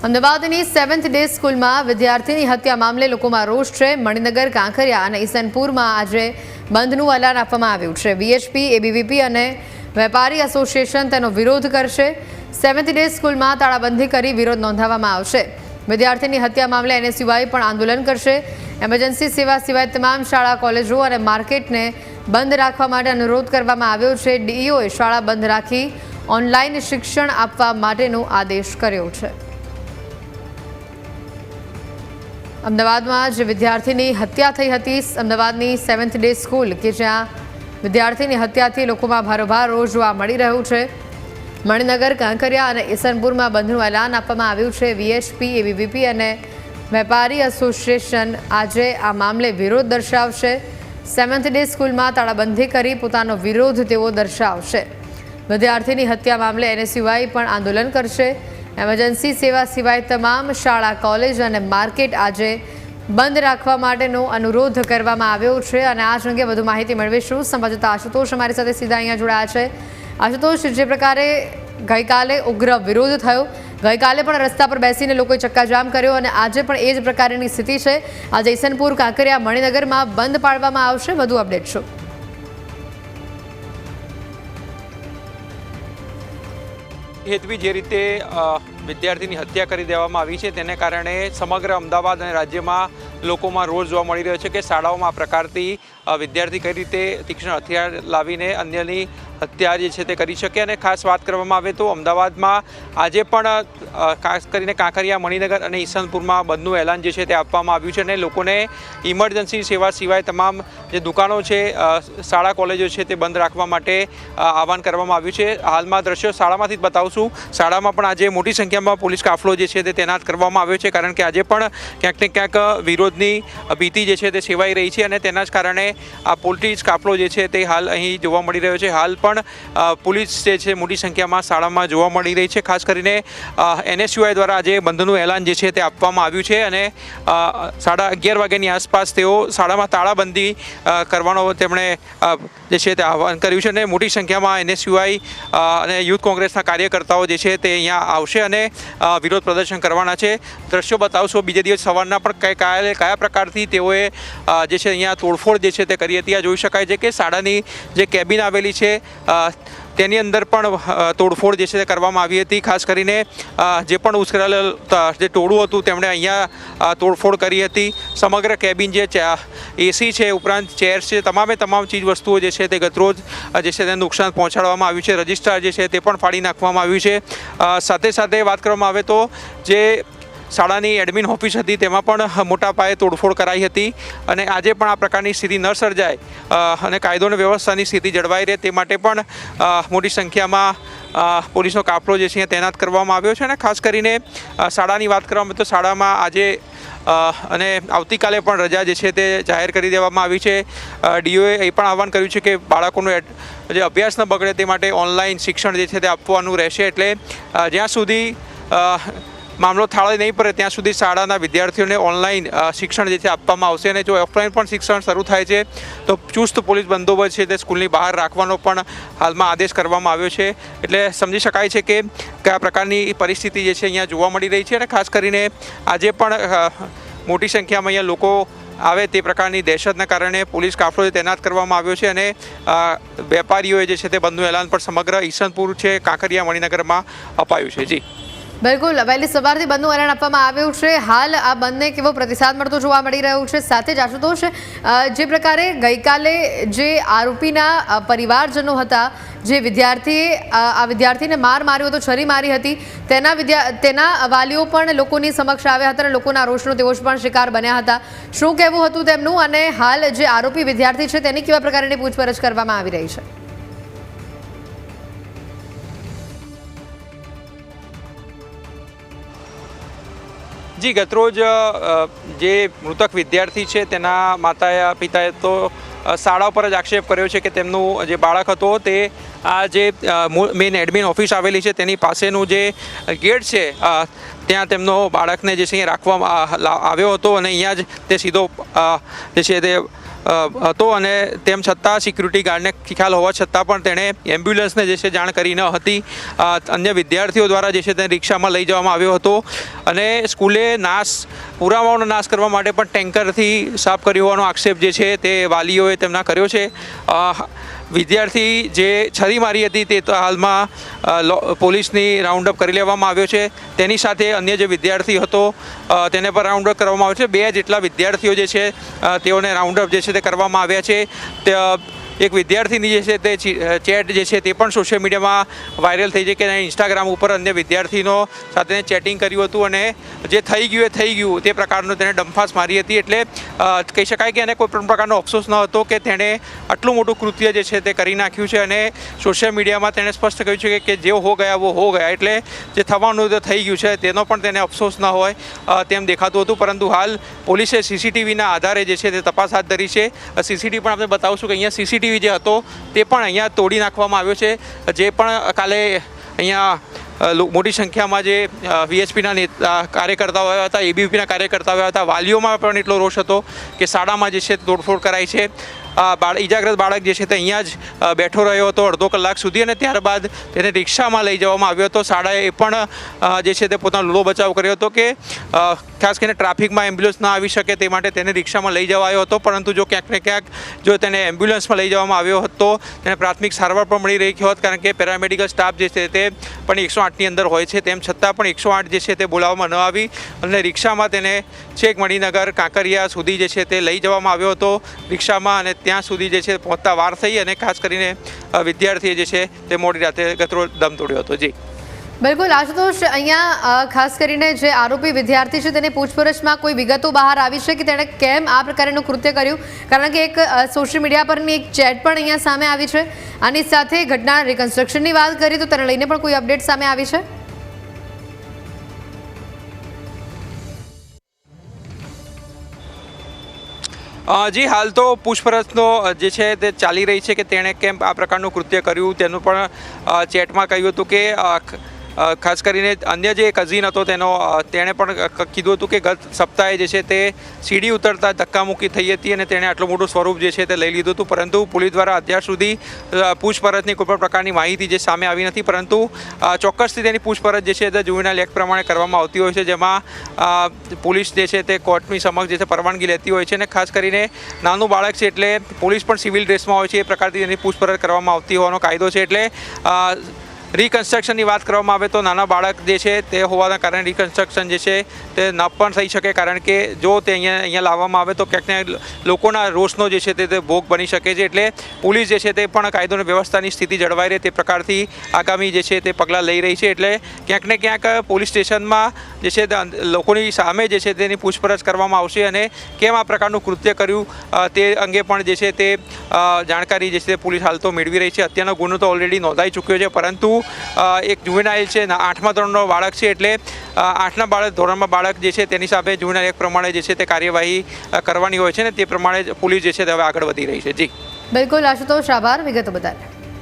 અમદાવાદની 7th day સ્કૂલમાં વિદ્યાર્થીની હત્યા મામલે લોકોમાં રોષ છે। મણિનગર, કાંકરિયા અને ઈસનપુરમાં આજે બંધનું એલાન આપવામાં આવ્યું છે। વીએચપી, એબીવીપી અને વેપારી એસોસિએશન તેનો વિરોધ કરશે। 7th ડે સ્કૂલમાં તાળાબંધી કરી વિરોધ નોંધાવવામાં આવશે। વિદ્યાર્થીની હત્યા મામલે એનએસયુઆઈ પણ આંદોલન કરશે। એમરજન્સી સેવા સિવાય તમામ શાળા, કોલેજો અને માર્કેટને બંધ રાખવા માટે અનુરોધ કરવામાં આવ્યો છે। ડીઈઓએ શાળા બંધ રાખી ઓનલાઈન શિક્ષણ આપવા માટેનો આદેશ કર્યો છે। અમદાવાદમાં જે વિદ્યાર્થીની હત્યા થઈ હતી, અમદાવાદની 7th ડે સ્કૂલ કે જ્યાં વિદ્યાર્થીની હત્યાથી લોકોમાં ભારોભાર રોષ જોવા મળી રહ્યું છે। મણિનગર, કાંકરિયા અને ઈસનપુરમાં બંધનું એલાન આપવામાં આવ્યું છે। વીએચપી, એબીવીપી અને વેપારી એસોસિએશન આજે આ મામલે વિરોધ દર્શાવશે। 7th ડે સ્કૂલમાં તાળાબંધી કરી પોતાનો વિરોધ તેઓ દર્શાવશે। વિદ્યાર્થીની હત્યા મામલે એનએસયુઆઈ પણ આંદોલન કરશે। એમરજન્સી સેવા સિવાય તમામ શાળા, કોલેજ અને માર્કેટ આજે બંધ રાખવા માટેનો અનુરોધ કરવામાં આવ્યો છે અને આ અંગે વધુ માહિતી મેળવીશું। સંવાદદાતા આશુતોષ અમારી સાથે સીધા અહીંયા જોડાયા છે। આશુતોષ, જે પ્રકારે ગઈકાલે ઉગ્ર વિરોધ થયો, ગઈકાલે પણ રસ્તા પર બેસીને લોકોએ ચક્કાજામ કર્યો અને આજે પણ એ જ પ્રકારની સ્થિતિ છે। આજે ઈસનપુર, કાંકરિયા, મણિનગરમાં બંધ પાડવામાં આવશે। વધુ અપડેટ શું? હેતવી જે રીતે વિદ્યાર્થીની હત્યા કરી દેવામાં આવી છે તેને કારણે સમગ્ર અમદાવાદ અને રાજ્યમાં લોકોમાં રોષ જોવા મળી રહ્યો છે કે શાળાઓમાં આ પ્રકારથી વિદ્યાર્થી કઈ રીતે તીક્ષ્ણ હથિયાર લાવીને અન્યની હત્યા જે છે તે કરી શકે। અને ખાસ વાત કરવામાં આવે તો અમદાવાદમાં આજે પણ ખાસ કરીને કાંકરિયા, મણિનગર અને ઈસનપુરમાં બંધનું એલાન જે છે તે આપવામાં આવ્યું છે અને લોકોને ઇમરજન્સી સેવા સિવાય તમામ જે દુકાનો છે, શાળા, કોલેજો છે તે બંધ રાખવા માટે આહવાન કરવામાં આવ્યું છે। હાલમાં દ્રશ્યો શાળામાંથી જ બતાવશું। શાળામાં પણ આજે મોટી સંખ્યામાં પોલીસ કાફલો જે છે તે તૈનાત કરવામાં આવ્યો છે કારણ કે આજે પણ ક્યાંક ને ક્યાંક વિરોધની ભીતિ જે છે તે સેવાઈ રહી છે અને તેના જ કારણે આ પોલીસ કાફલો જે છે તે હાલ અહીં જોવા મળી રહ્યો છે। હાલ પણ પોલીસ જે છે મોટી સંખ્યામાં શાળામાં જોવા મળી રહી છે। ખાસ કરીને એનએસયુઆઈ દ્વારા આજે બંધનું એલાન જે છે તે આપવામાં આવ્યું છે અને 11:30 વાગ્યાની આસપાસ તેઓ શાળામાં તાળાબંધી કરવાનો તેમણે જે છે તે આહવાન કર્યું છે અને મોટી સંખ્યામાં એનએસયુઆઈ અને યુથ કોંગ્રેસના કાર્યકર્તાઓ જે છે તે અહીંયા આવશે અને વિરોધ પ્રદર્શન કરવાના છે। દ્રશ્યો બતાવશો। બીજે દિવસ સવારના પણ કયા પ્રકારથી તેઓએ જે છે અહીંયા તોડફોડ જે છે તે કરી હતી। આ જોઈ શકાય છે કે શાળાની જે કેબિન આવેલી છે તેની અંદર પણ તોડફોડ જે છે તે કરવામાં આવી હતી। ખાસ કરીને જે પણ ઉશ્કેરાયેલ જે ટોળું હતું તેમણે અહીંયા તોડફોડ કરી હતી। સમગ્ર કેબિન જે એસી છે, ઉપરાંત ચેર છે, તમામ ચીજ વસ્તુઓ જે છે તે ગતરોજ જે છે તેને નુકસાન પહોંચાડવામાં આવ્યું છે। રજિસ્ટર જે છે તે પણ ફાડી નાખવામાં આવ્યું છે। સાથે સાથે વાત કરવામાં આવે તો જે શાળાની એડમિન ઓફિસ હતી તેમાં પણ મોટા પાયે તોડફોડ કરાઈ હતી અને આજે પણ આ પ્રકારની સ્થિતિ ન સર્જાય અને કાયદો અને વ્યવસ્થાની સ્થિતિ જળવાઈ રહે તે માટે પણ મોટી સંખ્યામાં પોલીસનો કાફલો જે છે તૈનાત કરવામાં આવ્યો છે। અને ખાસ કરીને શાળાની વાત કરવામાં તો શાળામાં આજે અને આવતીકાલે પણ રજા જે છે તે જાહેર કરી દેવામાં આવી છે। ડીઓએ એ પણ આહવાન કર્યું છે કે બાળકોનું જે અભ્યાસ ન બગડે તે માટે ઓનલાઈન શિક્ષણ જે છે તે આપવાનું રહેશે। એટલે જ્યાં સુધી મામલો થાળે નહીં પડે ત્યાં સુધી શાળાના વિદ્યાર્થીઓને ઓનલાઈન શિક્ષણ જે છે આપવામાં આવશે અને જો ઓફલાઈન પણ શિક્ષણ શરૂ થાય છે તો ચુસ્ત પોલીસ બંદોબસ્ત છે તે સ્કૂલની બહાર રાખવાનો પણ હાલમાં આદેશ કરવામાં આવ્યો છે। એટલે સમજી શકાય છે કે કયા પ્રકારની પરિસ્થિતિ જે છે અહીંયા જોવા મળી રહી છે અને ખાસ કરીને આજે પણ મોટી સંખ્યામાં અહીંયા લોકો આવે તે પ્રકારની દહેશતના કારણે પોલીસ કાફલો તૈનાત કરવામાં આવ્યો છે અને વેપારીઓએ જે છે તે બંધનું એલાન પણ સમગ્ર ઈસનપુર છે, કાંકરિયા, મણિનગરમાં અપાયું છે। જી બિલકુલ, વહેલી સવારથી બંધનું એલાન આપવામાં આવ્યું છે। હાલ આ બંધને કેવો પ્રતિસાદ મળતો જોવા મળી રહ્યો છે? સાથે જ આશુતોષ, જે પ્રકારે ગઈકાલે જે આરોપીના પરિવારજનો હતા, જે વિદ્યાર્થીને માર માર્યો હતો, છરી મારી હતી, તેના વાલીઓ પણ લોકોની સમક્ષ આવ્યા હતા અને લોકોના રોષનો તેઓ પણ શિકાર બન્યા હતા। શું કહેવું હતું તેમનું અને હાલ જે આરોપી વિદ્યાર્થી છે તેની કેવા પ્રકારની પૂછપરછ કરવામાં આવી રહી છે? જી, ગતરોજ જે મૃતક વિદ્યાર્થી છે તેના માતા પિતાએ તો શાળા પર જ આક્ષેપ કર્યો છે કે તેમનું જે બાળક હતો તે આ જે મેઇન એડમિન ઓફિસ આવેલી છે તેની પાસેનું જે ગેટ છે ત્યાં તેમનો બાળકને જે છે રાખવામાં આવ્યો હતો અને અહીંયા જ તે સીધો જે છે તે હતો અને તેમ છતાં સિક્યુરિટી ગાર્ડને ખ્યાલ હોવા છતાં પણ તેણે એમ્બ્યુલન્સને જે છે જાણ કરી ન હતી. અન્ય વિદ્યાર્થીઓ દ્વારા જે છે તેને રિક્ષામાં લઈ જવામાં આવ્યો હતો અને સ્કૂલે પુરાવાઓનો નાશ કરવા માટે પણ ટેન્કરથી સાફ કર્યો હોવાનો આક્ષેપ જે છે તે વાલીઓએ તેમના કર્યો છે. વિદ્યાર્થી જે છરી મારી હતી તે તો હાલમાં પોલીસની રાઉન્ડ અપ કરી લેવામાં આવ્યો છે. તેની સાથે અન્ય જે વિદ્યાર્થી હતો તેને પણ રાઉન્ડ અપ કરવામાં આવ્યો છે. 2 જેટલા વિદ્યાર્થીઓ જે છે તેઓને રાઉન્ડ અપ જે છે તે કરવામાં આવ્યા છે. એક વિદ્યાર્થીની જે છે તે ચેટ જે છે તે પણ સોશિયલ મીડિયામાં વાયરલ થઈ છે કે ઇન્સ્ટાગ્રામ ઉપર અન્ય વિદ્યાર્થીનો સાથે ચેટિંગ કર્યું હતું અને જે થઈ ગયું એ થઈ ગયું તે પ્રકારનો તેને ડંફાસ મારી હતી. એટલે કહી શકાય કે એને કોઈ પણ પ્રકારનો અફસોસ ન હતો કે તેણે આટલું મોટું કૃત્ય જે છે તે કરી નાખ્યું છે અને સોશિયલ મીડિયામાં તેણે સ્પષ્ટ કહ્યું છે કે જે હો ગયા વો હો ગયા, એટલે જે થવાનું તે થઈ ગયું છે તેનો પણ તેને અફસોસ ન હોય તેમ દેખાતું હતું. પરંતુ હાલ પોલીસે સીસીટીવીના આધારે જે છે તે તપાસ હાથ ધરી છે. સીસીટીવી પણ આપણે બતાવશું કે અહીંયા સીસીટીવી જે હતો તે પણ અહીંયા તોડી નાખવામાં આવ્યો છે. જે પણ કાલે અહીંયા મોટી સંખ્યામાં જે વીએચપીના કાર્યકર્તાઓ આવ્યા હતા, એબીવીપીના કાર્યકર્તાઓ આવ્યા હતા, વાલીઓમાં પણ એટલો રોષ હતો કે શાળામાં જે છે તોડફોડ કરાઈ છે. ઇજાગ્રસ્ત બાળક જે છે તે અહીંયા જ બેઠો રહ્યો હતો અડધો કલાક સુધી અને ત્યારબાદ તેને રિક્ષામાં લઈ જવામાં આવ્યો હતો. શાળાએ એ પણ જે છે તે પોતાનો લૂલો બચાવ કર્યો હતો કે ખાસ કરીને ટ્રાફિકમાં એમ્બ્યુલન્સ ના આવી શકે તે માટે તેને રિક્ષામાં લઈ જવાયો હતો. પરંતુ જો ક્યાંક ને ક્યાંક જો તેને એમ્બ્યુલન્સમાં લઈ જવામાં આવ્યો હતો તેને પ્રાથમિક સારવાર પણ મળી રહી હોત, કારણ કે પેરામેડિકલ સ્ટાફ જે છે તે પણ 108ની અંદર હોય છે. તેમ છતાં પણ 108 જે છે તે બોલાવવામાં ન આવી અને રિક્ષામાં તેને છેક મણિનગર કાંકરિયા સુધી જે છે તે લઈ જવામાં આવ્યો હતો રિક્ષામાં અને ત્યાં સુધી જે છે પહોંચતા વાર થઈ અને ખાસ કરીને વિદ્યાર્થીએ જે છે તે મોડી રાતે ગતરો દમ તોડ્યો હતો. જી બિલકુલ આશુતોષ, અહીંયા ખાસ કરીને જે આરોપી વિદ્યાર્થી છે તેને પૂછપરછમાં કોઈ વિગતો બહાર આવી છે કે તેણે કેમ આ પ્રકારનું કૃત્ય કર્યું? કારણ કે એક સોશિયલ મીડિયા પરની એક ચેટ પણ અહીંયા સામે આવી છે. આની સાથે ઘટના રિકન્સ્ટ્રક્શનની વાત કરીએ તો તેને લઈને પણ કોઈ અપડેટ સામે આવી છે? જી, હાલ તો પૂછપરછનો જે છે તે ચાલી રહી છે કે તેણે કેમ આ પ્રકારનું કૃત્ય કર્યું તેનું પણ ચેટમાં કહ્યું હતું કે ખાસ કરીને અન્ય જે કઝિન હતો તેણે પણ કીધું હતું કે ગત સપ્તાહે જે છે તે સીડી ઉતરતા ધક્કામુક્કી થઈ હતી અને તેણે આટલું મોટું સ્વરૂપ જે છે તે લઈ લીધું હતું. પરંતુ પોલીસ દ્વારા અત્યાર સુધી પૂછપરછની કોઈ પણ પ્રકારની માહિતી જે સામે આવી નથી. પરંતુ ચોક્કસથી તેની પૂછપરછ જે છે તે જુવેનાઇલ એક્ટ પ્રમાણે કરવામાં આવતી હોય છે, જેમાં પોલીસ જે છે તે કોર્ટની સમક્ષ જે છે પરવાનગી લેતી હોય છે અને ખાસ કરીને નાનું બાળક છે એટલે પોલીસ પણ સિવિલ ડ્રેસમાં હોય છે. એ પ્રકારથી તેની પૂછપરછ કરવામાં આવતી હોવાનો કાયદો છે. એટલે રિકન્સ્ટ્રક્શનની વાત કરવામાં આવે તો નાના બાળક જે છે તે હોવાના કારણે રિકન્સ્ટ્રક્શન જે છે તે ન પણ થઈ શકે, કારણ કે જો તે અહીંયા લાવવામાં આવે તો ક્યાંક લોકોના રોષનો જે છે તે ભોગ બની શકે છે. એટલે પોલીસ જે છે તે પણ કાયદો અને વ્યવસ્થાની સ્થિતિ જળવાઈ રહે તે પ્રકારથી આગામી જે છે તે પગલાં લઈ રહી છે. એટલે ક્યાંક ને ક્યાંક પોલીસ સ્ટેશનમાં જે છે લોકોની સામે જે છે તેની પૂછપરછ કરવામાં આવશે અને કેમ આ પ્રકારનું કૃત્ય કર્યું તે અંગે પણ જે છે તે જાણકારી જે છે પોલીસ હાલ તો મેળવી રહી છે. અત્યારનો ગુનો તો ઓલરેડી નોંધાઈ ચૂક્યો છે, પરંતુ એક જુવેનાઇલ છે, 8મા ધોરણનો બાળક છે, એટલે 8ના ધોરણમાં બાળક જે છે તેની સામે જુવેનાઇલ એક્ટ પ્રમાણે જે છે તે કાર્યવાહી કરવાની હોય છે ને તે પ્રમાણે પોલીસ જે છે તે હવે આગળ વધી રહી છે. જી બિલકુલ આશુતોષ, આભાર વિગતો બતાવ્યા.